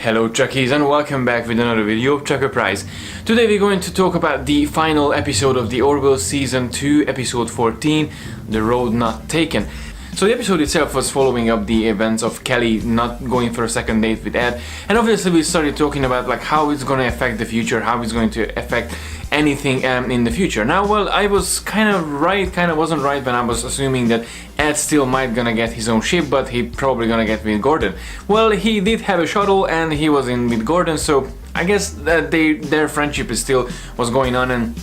Hello Trekkies and welcome back with another video of TREKKERPRISE. Today we're going to talk about the final episode of the Orville Season 2, Episode 14, The Road Not Taken. So the episode itself was following up the events of Kelly not going for a second date with Ed, and obviously we started talking about like how it's going to affect the future, how it's going to affect anything in the future. Now, well, I was kind of right, kind of wasn't right when I was assuming that Ed still might gonna get his own ship, but he probably gonna get with Gordon. Well, he did have a shuttle and he was in with Gordon, so I guess that their friendship is still was going on, and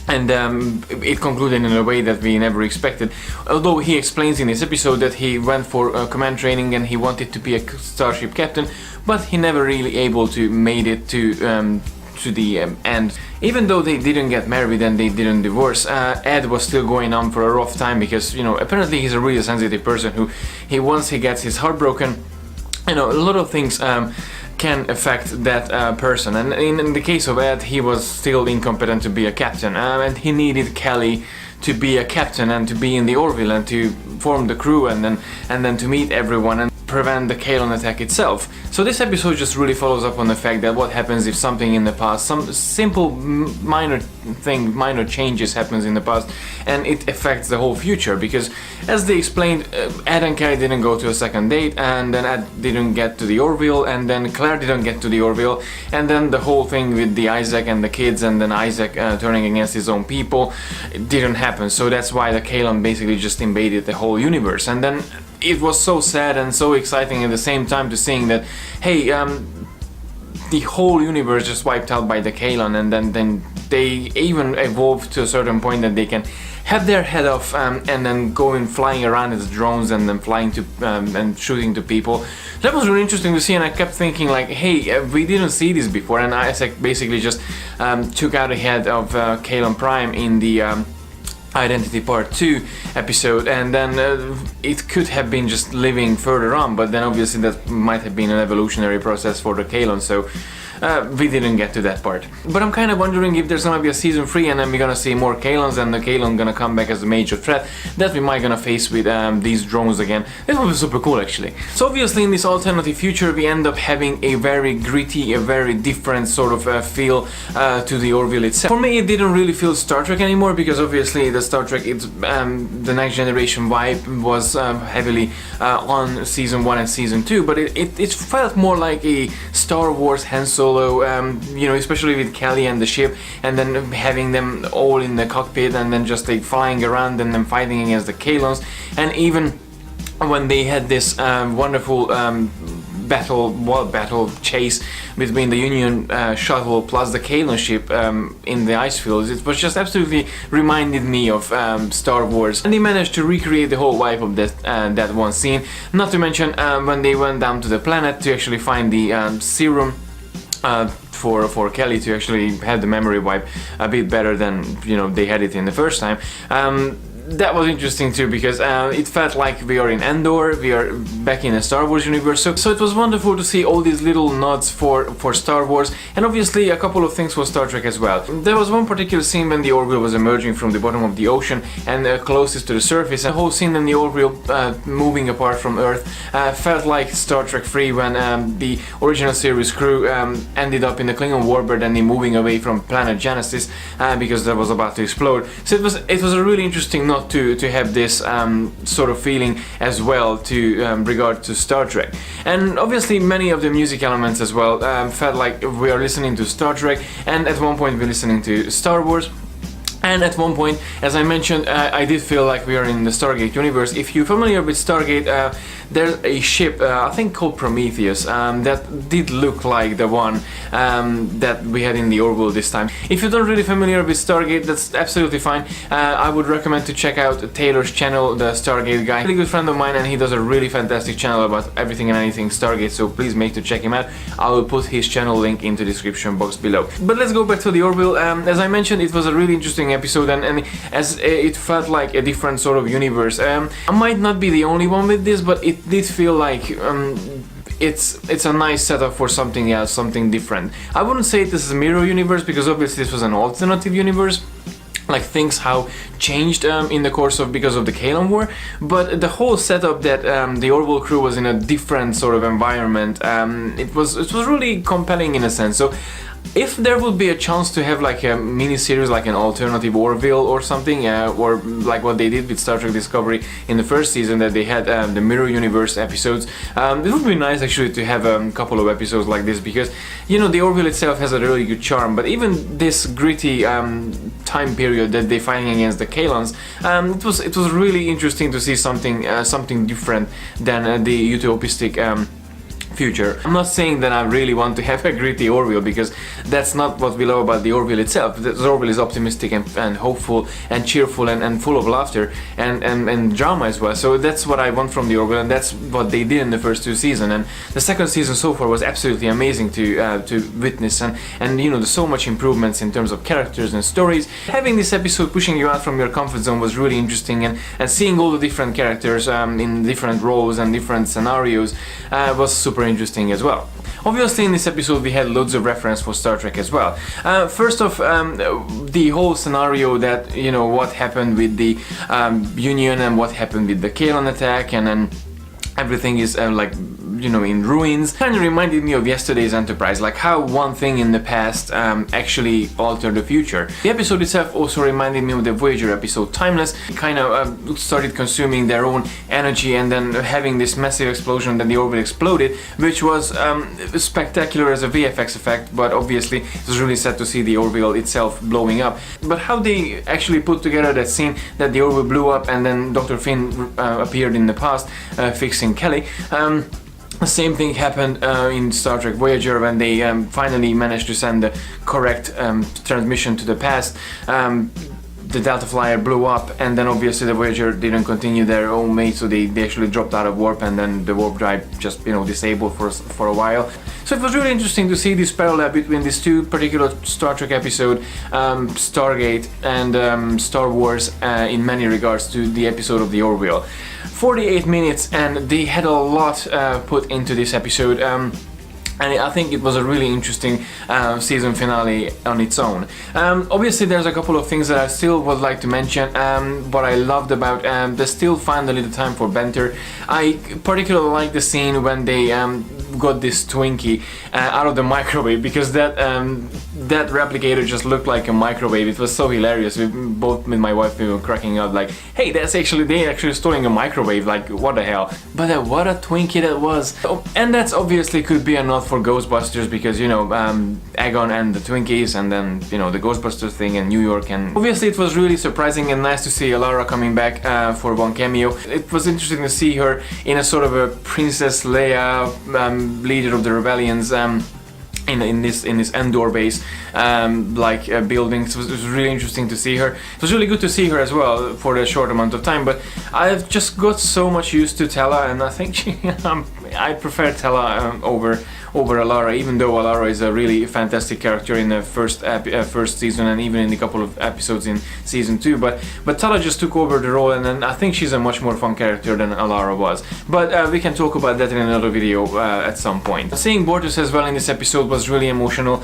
it concluded in a way that we never expected. Although he explains in this episode that he went for command training and he wanted to be a starship captain, but he never really able to made it to the end. Even though they didn't get married and they didn't divorce, Ed was still going on for a rough time because, you know, apparently he's a really sensitive person who once he gets his heart broken, you know, a lot of things can affect that person. And in the case of Ed, he was still incompetent to be a captain, and he needed Kelly to be a captain and to be in the Orville and to form the crew and then to meet everyone and prevent the Kaylon attack itself. So this episode just really follows up on the fact that what happens if something in the past, some simple minor changes happens in the past and it affects the whole future, because as they explained, Ed and Kelly didn't go to a second date, and then Ed didn't get to the Orville, and then Claire didn't get to the Orville, and then the whole thing with the Isaac and the kids and then Isaac turning against his own people, it didn't happen. So that's why the Kaylon basically just invaded the whole universe. And then it was so sad and so exciting at the same time to seeing that, hey, the whole universe just wiped out by the Kaylon, and then they even evolved to a certain point that they can have their head off and then going flying around as drones and then flying to and shooting to people. That was really interesting to see, and I kept thinking like, hey, we didn't see this before, and Isaac basically just took out the head of Kaylon Prime in the Identity Part 2 episode, and then it could have been just living further on, but then obviously that might have been an evolutionary process for the Kaylon, so we didn't get to that part. But I'm kind of wondering if there's gonna be a season 3 and then we're gonna see more Kaylons and the Kaylon gonna come back as a major threat that we might gonna face with these drones again. That would be super cool actually. So obviously in this alternative future we end up having a very gritty, a very different sort of feel to the Orville itself. For me it didn't really feel Star Trek anymore, because obviously the Star Trek, it's the Next Generation vibe was heavily on season 1 and season 2, but it felt more like a Star Wars Han Solo, you know, especially with Kelly and the ship, and then having them all in the cockpit and then just like flying around and then fighting against the Kaylons. And even when they had this wonderful battle chase between the Union shuttle plus the Kaylon ship in the ice fields, it was just absolutely reminded me of Star Wars, and they managed to recreate the whole vibe of that one scene. Not to mention when they went down to the planet to actually find the serum for Kelly to actually have the memory wipe a bit better than, you know, they had it in the first time. That was interesting too, because it felt like we are in Endor, we are back in the Star Wars universe, so it was wonderful to see all these little nods for Star Wars, and obviously a couple of things for Star Trek as well. There was one particular scene when the Orville was emerging from the bottom of the ocean and closest to the surface, and the whole scene in the Orville moving apart from Earth felt like Star Trek 3 when the original series crew ended up in the Klingon warbird and they moving away from planet Genesis because that was about to explode. So it was a really interesting not to have this sort of feeling as well to regard to Star Trek. And obviously many of the music elements as well felt like we are listening to Star Trek, and at one point we're listening to Star Wars. And at one point, as I mentioned, I did feel like we are in the Stargate universe. If you're familiar with Stargate, there's a ship, I think called Prometheus, that did look like the one that we had in the Orville this time. If you're not really familiar with Stargate, that's absolutely fine. I would recommend to check out Taylor's channel, the Stargate guy. Really good friend of mine, and he does a really fantastic channel about everything and anything Stargate, so please make to check him out. I will put his channel link in the description box below. But let's go back to the Orville. As I mentioned, it was a really interesting episode, and as it felt like a different sort of universe. I might not be the only one with this, but it did feel like it's a nice setup for something else, something different. I wouldn't say this is a mirror universe, because obviously this was an alternative universe, like things how changed in the course of because of the Kaylon War, but the whole setup that the Orville crew was in a different sort of environment, it was really compelling in a sense. So if there would be a chance to have like a mini-series, like an alternative Orville or something, or like what they did with Star Trek Discovery in the first season, that they had the Mirror Universe episodes, it would be nice actually to have a couple of episodes like this, because, you know, the Orville itself has a really good charm, but even this gritty time period that they fighting against the Kaylons, it was really interesting to see something different than the utopistic future. I'm not saying that I really want to have a gritty Orville, because that's not what we love about the Orville itself. The Orville is optimistic and hopeful and cheerful and full of laughter and drama as well. So that's what I want from the Orville, and that's what they did in the first two seasons. And the second season so far was absolutely amazing to witness, and you know, there's so much improvements in terms of characters and stories. Having this episode pushing you out from your comfort zone was really interesting, and seeing all the different characters in different roles and different scenarios was super interesting as well. Obviously in this episode we had loads of reference for Star Trek as well. First off, the whole scenario that, you know, what happened with the Union and what happened with the Kaylon attack, and then everything is like, you know, in ruins. Kind of reminded me of yesterday's Enterprise, like how one thing in the past actually altered the future. The episode itself also reminded me of the Voyager episode Timeless. It kind of started consuming their own energy, and then having this massive explosion that the Orville exploded, which was spectacular as a VFX effect, but obviously it was really sad to see the Orville itself blowing up. But how they actually put together that scene that the Orville blew up and then Dr. Finn appeared in the past fixing Kelly. The same thing happened in Star Trek Voyager when they finally managed to send the correct transmission to the past. The Delta Flyer blew up, and then obviously the Voyager didn't continue their own way, so they actually dropped out of warp, and then the warp drive just, you know, disabled for a while. So it was really interesting to see this parallel between these two particular Star Trek episodes, Stargate and Star Wars, in many regards to the episode of the Orville. 48 minutes, and they had a lot put into this episode. And I think it was a really interesting season finale on its own. Obviously there's a couple of things that I still would like to mention, what I loved about they still find a little time for banter. I particularly like the scene when they got this Twinkie out of the microwave, because that replicator just looked like a microwave. It was so hilarious. Both with my wife, we were cracking up like, hey, they actually storing a microwave, like what the hell. But what a Twinkie that was. Oh, and that's obviously could be a nod for Ghostbusters, because, you know, Egon and the Twinkies, and then, you know, the Ghostbusters thing in New York. And obviously it was really surprising and nice to see Alara coming back for one cameo. It was interesting to see her in a sort of a Princess Leia, leader of the rebellions, in this Endor base, building. So it was really interesting to see her. It was really good to see her as well for a short amount of time, but I've just got so much used to Tella, and I think I prefer Tella over Alara, even though Alara is a really fantastic character in the first season, and even in a couple of episodes in season 2. But Tella just took over the role, and then I think she's a much more fun character than Alara was. But we can talk about that in another video at some point. Seeing Bortus as well in this episode was really emotional,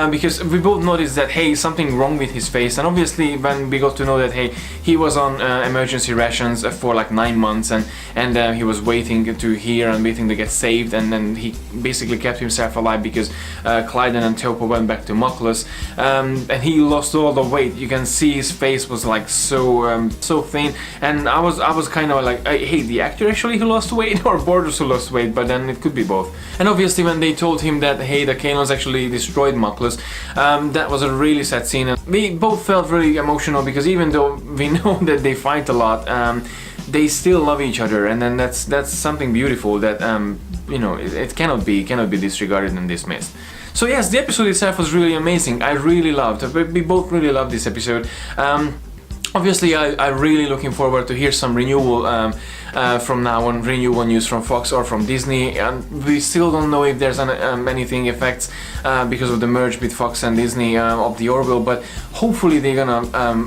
because we both noticed that, hey, something wrong with his face, and obviously when we got to know that, hey, he was on emergency rations for like 9 months, and he was waiting to hear and waiting to get saved, and then he basically kept himself alive because Clyden and Topo went back to Muckless, and he lost all the weight. You can see his face was like so thin, and I was kind of like, hey, the actor actually who lost weight, or Bortus who lost weight? But then it could be both. And obviously when they told him that, hey, the Kaylons actually destroyed Muckless, that was a really sad scene, and we both felt really emotional, because even though we know that they fight a lot, they still love each other, and then that's something beautiful that you know, it cannot be disregarded and dismissed. So yes, the episode itself was really amazing. I really loved it. We both really loved this episode. Obviously, I'm really looking forward to hear some renewal from now on, renewal news from Fox or from Disney, and we still don't know if there's anything effects because of the merge with Fox and Disney of the Orville, but hopefully they're gonna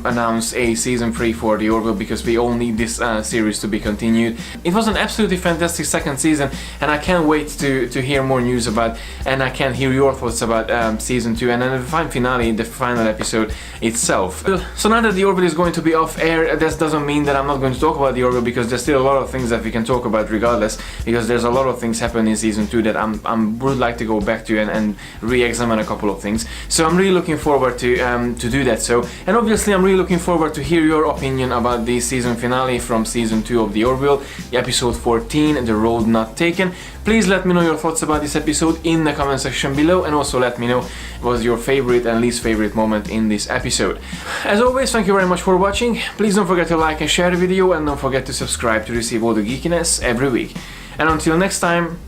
announce a season 3 for the Orville, because we all need this series to be continued. It was an absolutely fantastic second season, and I can't wait to hear more news about, and I can hear your thoughts about season 2 and then the finale, the final episode itself. So now that the Orville is going to be off air, this doesn't mean that I'm not going to talk about the Orville, because there's still a lot of things that we can talk about regardless, because there's a lot of things happen in season 2 that I would like to go back to and re-examine a couple of things. So I'm really looking forward to do that. So, and obviously I'm really looking forward to hear your opinion about the season finale from season 2 of the Orville, episode 14, The Road Not Taken. Please let me know your thoughts about this episode in the comment section below, and also let me know what was your favorite and least favorite moment in this episode. As always, thank you very much for watching. Please don't forget to like and share the video, and don't forget to subscribe to receive all the geekiness every week. And until next time,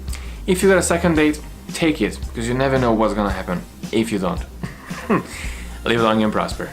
if you got a second date, take it, because you never know what's gonna happen if you don't. Live long and prosper.